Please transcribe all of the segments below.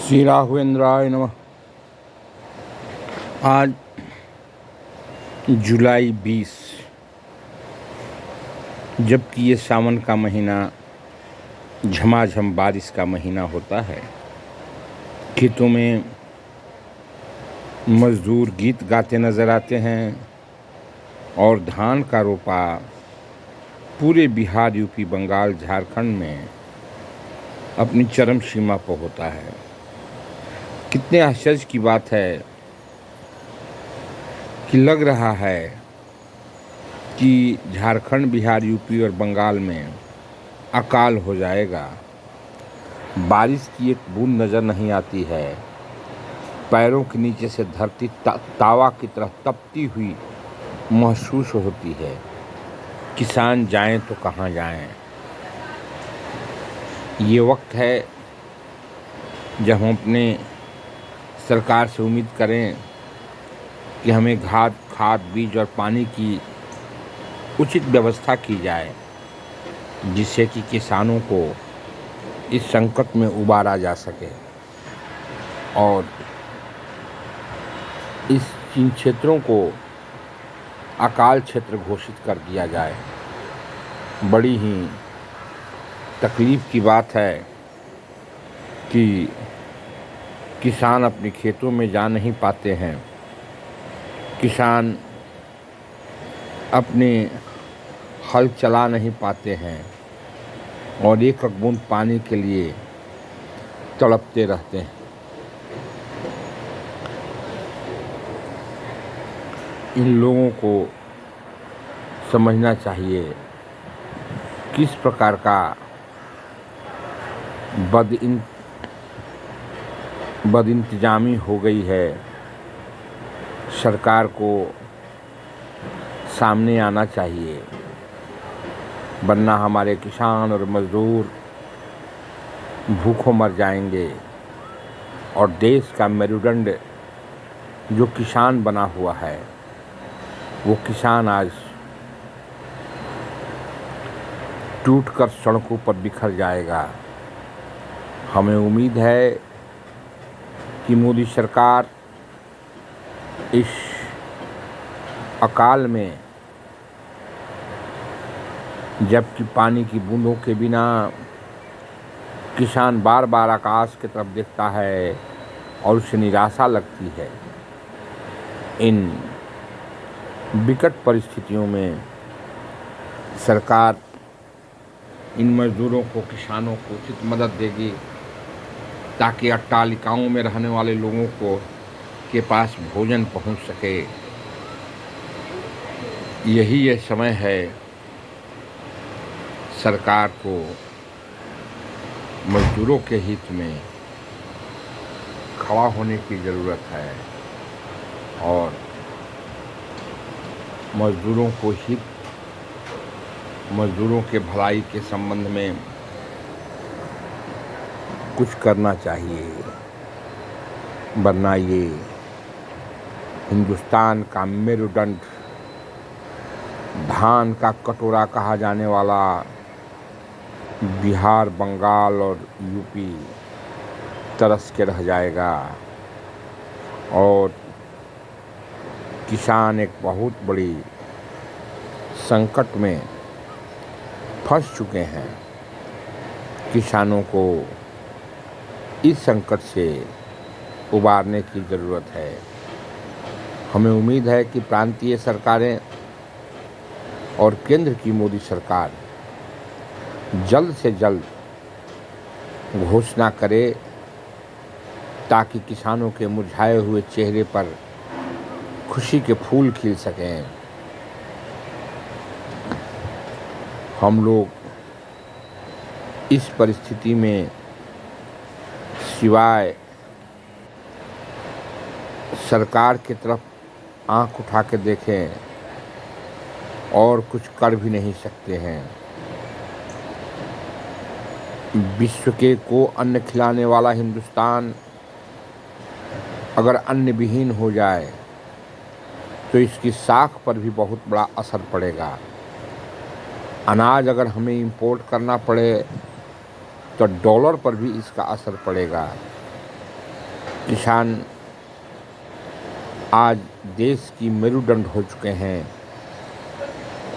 श्री राघवेंद्राय नमः। आज जुलाई 20, जबकि ये सावन का महीना झमाझम बारिश का महीना होता है। खेतों में मजदूर गीत गाते नजर आते हैं और धान का रोपा पूरे बिहार, यूपी, बंगाल, झारखंड में अपनी चरम सीमा पर होता है। कितने आश्चर्य की बात है कि लग रहा है कि झारखंड, बिहार, यूपी और बंगाल में अकाल हो जाएगा। बारिश की एक बूंद नज़र नहीं आती है। पैरों के नीचे से धरती तावा की तरह तपती हुई महसूस होती है। किसान जाएं तो कहाँ जाएं। ये वक्त है जब हम अपने सरकार से उम्मीद करें कि हमें खाद, बीज और पानी की उचित व्यवस्था की जाए, जिससे कि किसानों को इस संकट में उबारा जा सके और इन क्षेत्रों को अकाल क्षेत्र घोषित कर दिया जाए। बड़ी ही तकलीफ़ की बात है कि किसान अपने खेतों में जा नहीं पाते हैं। किसान अपने हल चला नहीं पाते हैं और एक बूंद पानी के लिए तड़पते रहते हैं। इन लोगों को समझना चाहिए किस प्रकार का बदइंतजामी हो गई है। सरकार को सामने आना चाहिए, वरना हमारे किसान और मजदूर भूखों मर जाएंगे और देश का मेरुदंड जो किसान बना हुआ है, वो किसान आज टूटकर सड़कों पर बिखर जाएगा। हमें उम्मीद है कि मोदी सरकार इस अकाल में, जबकि पानी की बूंदों के बिना किसान बार बार आकाश की तरफ देखता है और उसे निराशा लगती है, इन विकट परिस्थितियों में सरकार इन मजदूरों को, किसानों को उचित मदद देगी, ताकि अट्टालिकाओं में रहने वाले लोगों को के पास भोजन पहुंच सके। यही ये समय है सरकार को मजदूरों के हित में खड़ा होने की ज़रूरत है और मजदूरों के भलाई के संबंध में कुछ करना चाहिए, वरना ये हिंदुस्तान का मेरुदंड, धान का कटोरा कहा जाने वाला बिहार, बंगाल और यूपी तरस के रह जाएगा और किसान एक बहुत बड़ी संकट में फंस चुके हैं। किसानों को इस संकट से उबारने की ज़रूरत है। हमें उम्मीद है कि प्रांतीय सरकारें और केंद्र की मोदी सरकार जल्द से जल्द घोषणा करे, ताकि किसानों के मुरझाए हुए चेहरे पर खुशी के फूल खिल सकें। हम लोग इस परिस्थिति में सिवाय सरकार की तरफ आंख उठा के देखें और कुछ कर भी नहीं सकते हैं। विश्व को अन्न खिलाने वाला हिंदुस्तान अगर अन्न विहीन हो जाए तो इसकी साख पर भी बहुत बड़ा असर पड़ेगा। अनाज अगर हमें इंपोर्ट करना पड़े तो डॉलर पर भी इसका असर पड़ेगा। किसान आज देश की मेरुदंड हो चुके हैं।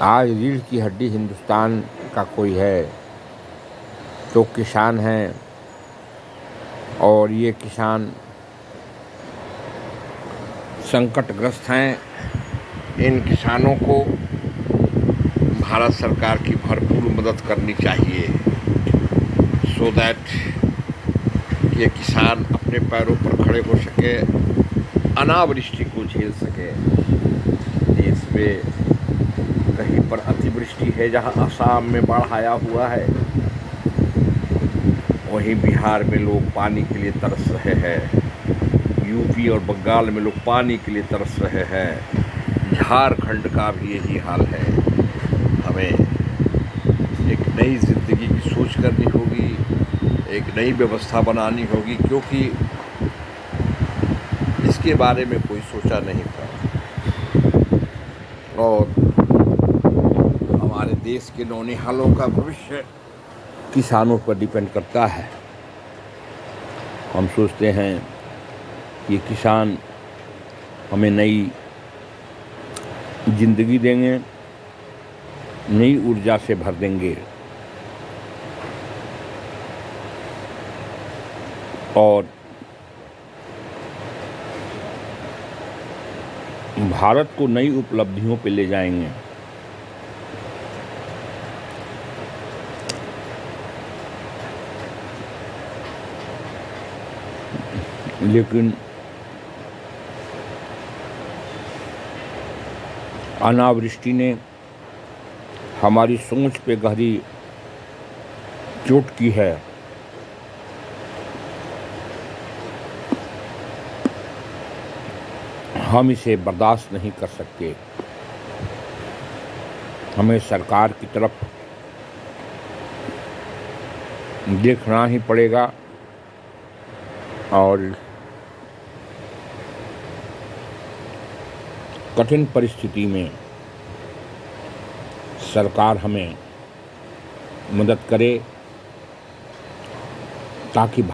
आज रीढ़ की हड्डी हिंदुस्तान का कोई है तो किसान हैं, और ये किसान संकटग्रस्त हैं। इन किसानों को भारत सरकार की भरपूर मदद करनी चाहिए, सो दैट ये किसान अपने पैरों पर खड़े हो सके, अनावृष्टि को झेल सके। देश में कहीं पर अतिवृष्टि है, जहां असम में बाढ़ आया हुआ है, वहीं बिहार में लोग पानी के लिए तरस रहे हैं, यूपी और बंगाल में लोग पानी के लिए तरस रहे हैं, झारखंड का भी यही हाल है। हमें एक नई ज़िंदगी की सोच करनी होगी, एक नई व्यवस्था बनानी होगी, क्योंकि इसके बारे में कोई सोचा नहीं था। और हमारे देश के नौनिहालों का भविष्य किसानों पर डिपेंड करता है। हम सोचते हैं कि किसान हमें नई जिंदगी देंगे, नई ऊर्जा से भर देंगे, और भारत को नई उपलब्धियों पे ले जाएंगे। लेकिन अनावृष्टि ने हमारी सोच पे गहरी चोट की है। हम इसे बर्दाश्त नहीं कर सकते। हमें सरकार की तरफ देखना ही पड़ेगा, और कठिन परिस्थिति में सरकार हमें मदद करे, ताकि